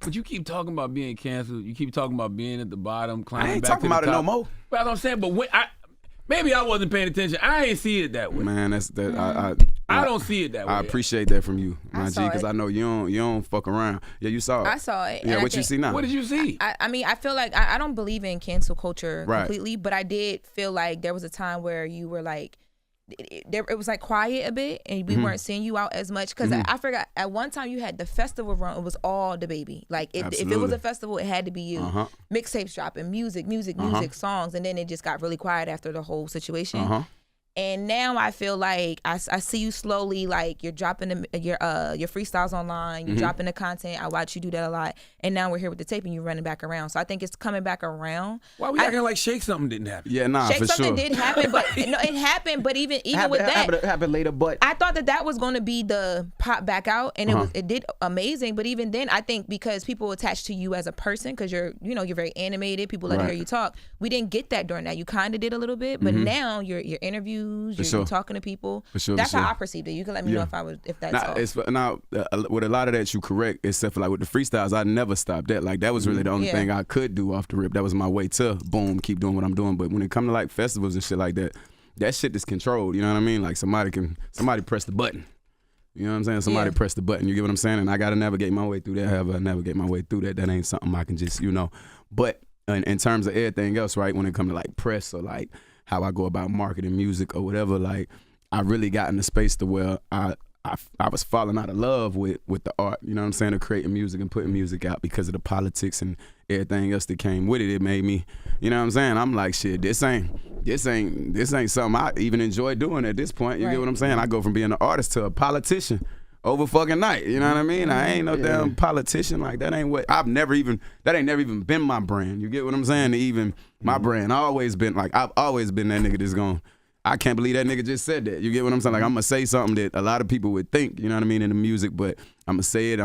But you keep talking about being canceled. You keep talking about being at the bottom, climbing I ain't back to talking the about top. it no more. But that's what I'm saying. But when maybe I wasn't paying attention. I ain't see it that way. Man, that's that. I don't see it that way. I appreciate that from you, my G, because it. I know you don't fuck around. Yeah, you saw it. I saw it. Yeah, what you see now? What did you see? I mean, I feel like I don't believe in cancel culture Right. completely, but I did feel like there was a time where you were like, it was like quiet a bit, and we weren't seeing you out as much. Because I forgot at one time you had the festival run. It was all DaBaby. Like if it was a festival, it had to be you. Mixtapes dropping, music, songs, and then it just got really quiet after the whole situation. And now I feel like I see you slowly, like you're dropping your freestyles online, you're dropping the content. I watch you do that a lot. And now we're here with the tape and you're running back around. So I think it's coming back around. Why we acting like Shake Something didn't happen? Yeah, nah, Shake for Something sure. did happen, but no, it happened. But even with that, happened later. But I thought that was going to be the pop back out, and it did amazing. But even then, I think because people attach to you as a person, because you're very animated, people let to hear you talk. We didn't get that during that. You kind of did a little bit, but now your interviews, you're talking to people. That's how I perceived it. You can let me know if that's off. Now, with a lot of that, you correct, except for like with the freestyles, I never stopped that. Like that was really the only thing I could do off the rip. That was my way to boom, keep doing what I'm doing. But when it comes to like festivals and shit like that, that shit is controlled. You know what I mean? Like somebody press the button. You know what I'm saying? Somebody press the button. You get what I'm saying? And I got to navigate my way through that. However I navigate my way through that, that ain't something I can just, But in terms of everything else, right, when it comes to like press or like how I go about marketing music or whatever, like I really got in the space to where I was falling out of love with the art, you know what I'm saying, of creating music and putting music out because of the politics and everything else that came with it. It made me, you know what I'm saying? I'm like, shit, this ain't something I even enjoy doing at this point. You get what I'm saying? I go from being an artist to a politician over fucking night. You know what I mean? I ain't no damn politician. Like that ain't never even been my brand. You get what I'm saying? Even my brand, I've always been that nigga that's gonna, I can't believe that nigga just said that. You get what I'm saying? Like I'm gonna say something that a lot of people would think, you know what I mean, in the music, but I'm gonna say it.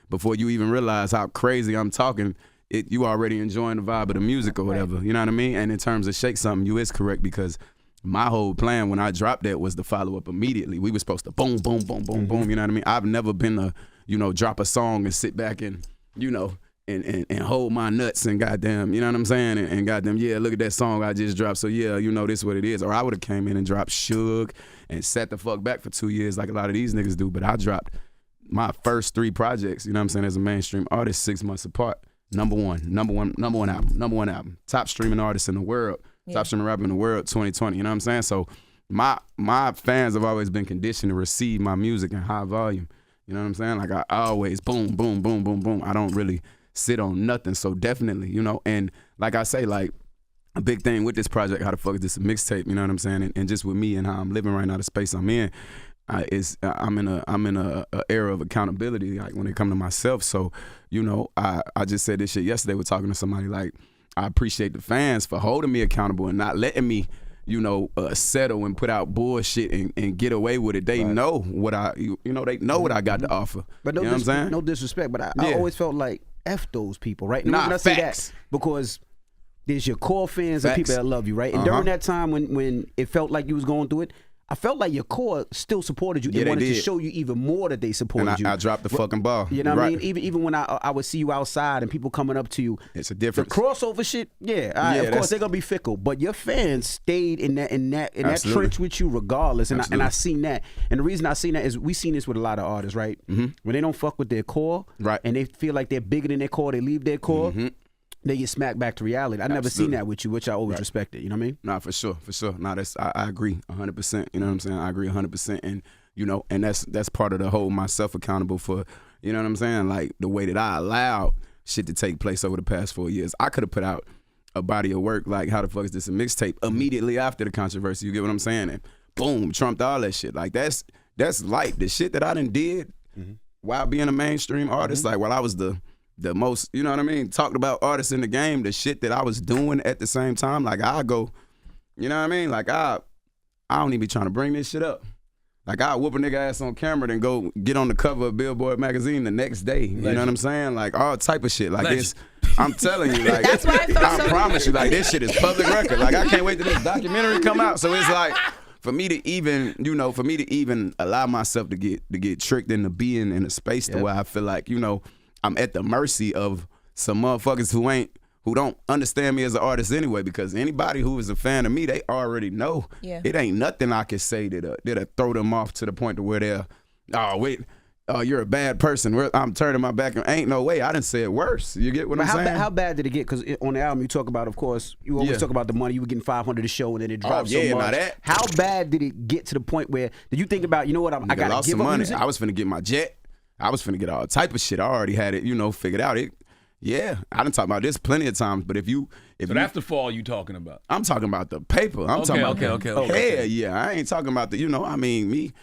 Before you even realize how crazy I'm talking, you already enjoying the vibe of the music or whatever. You know what I mean? And in terms of Shake Something, you is correct because my whole plan when I dropped that was to follow up immediately. We were supposed to boom, boom, boom, boom, boom. You know what I mean? I've never been to, drop a song and sit back and, and hold my nuts and goddamn, you know what I'm saying? And goddamn, yeah, look at that song I just dropped. So yeah, this is what it is. Or I would have came in and dropped Suge and sat the fuck back for 2 years like a lot of these niggas do. But I dropped my first 3 projects, you know what I'm saying, as a mainstream artist 6 months apart. Number one album. Top streaming artist in the world. Top streaming rapper in the world 2020, you know what I'm saying? So my fans have always been conditioned to receive my music in high volume. You know what I'm saying? Like I always boom, boom, boom, boom, boom. I don't really sit on nothing. So definitely, and like I say, like a big thing with this project, how the fuck is this a mixtape? You know what I'm saying? And just with me and how I'm living right now, the space I'm in, I'm in a era of accountability, like when it comes to myself. So, I just said this shit yesterday. We're talking to somebody like, I appreciate the fans for holding me accountable and not letting me, settle and put out bullshit and get away with it. They know what they know what I got to offer. But you know what I'm saying? No disrespect, but I always felt like F those people, right? Nah, when I say facts. that, because there's your core fans and people that love you, right? And during that time when it felt like you was going through it, I felt like your core still supported you. They wanted to show you even more that they supported you. I dropped the fucking ball. You know what I mean? Even when I would see you outside and people coming up to you. It's a difference. The crossover shit, of course they're gonna be fickle. But your fans stayed in that trench with you regardless. And I seen that. And the reason I seen that is we seen this with a lot of artists, right? When they don't fuck with their core, right, and they feel like they're bigger than their core, they leave their core. They get smacked back to reality. I never seen that with you, which I always respected. You know what I mean? Nah, for sure. Nah, I agree 100%. You know what I'm saying? I agree 100%. And and that's part of the whole myself accountable for. You know what I'm saying? Like the way that I allowed shit to take place over the past 4 years. I could have put out a body of work like how the fuck is this a mixtape immediately after the controversy. You get what I'm saying? And boom, trumped all that shit. Like that's light. The shit that I done did while being a mainstream artist, like while I was the most, you know what I mean, talked about artists in the game, the shit that I was doing at the same time, like I go, you know what I mean? Like I don't even be trying to bring this shit up. Like I whoop a nigga ass on camera and go get on the cover of Billboard magazine the next day. You know what I'm saying? Like all type of shit. Like this, I'm telling you, like That's why I promise you, like this shit is public record. Like I can't wait till this documentary come out. So it's like for me to even allow myself to get tricked into being in a space to where I feel like, I'm at the mercy of some motherfuckers who don't understand me as an artist anyway, because anybody who is a fan of me, they already know. Yeah. It ain't nothing I can say that'll throw them off to the point to where they're, you're a bad person. I'm turning my back. Ain't no way. I didn't say it worse. You get what I'm saying? How bad did it get? Because on the album you talk about, of course, you always talk about the money. You were getting $500 a show and then it dropped so much. Now that. How bad did it get to the point where, did you think about, you know what, I got to give up money. music? I was finna get my jet. I was finna get all type of shit. I already had it, figured out. Yeah, I done talked about this plenty of times, but if that's the fall you talking about. I'm talking about the paper. I'm talking about okay. yeah. I ain't talking about me.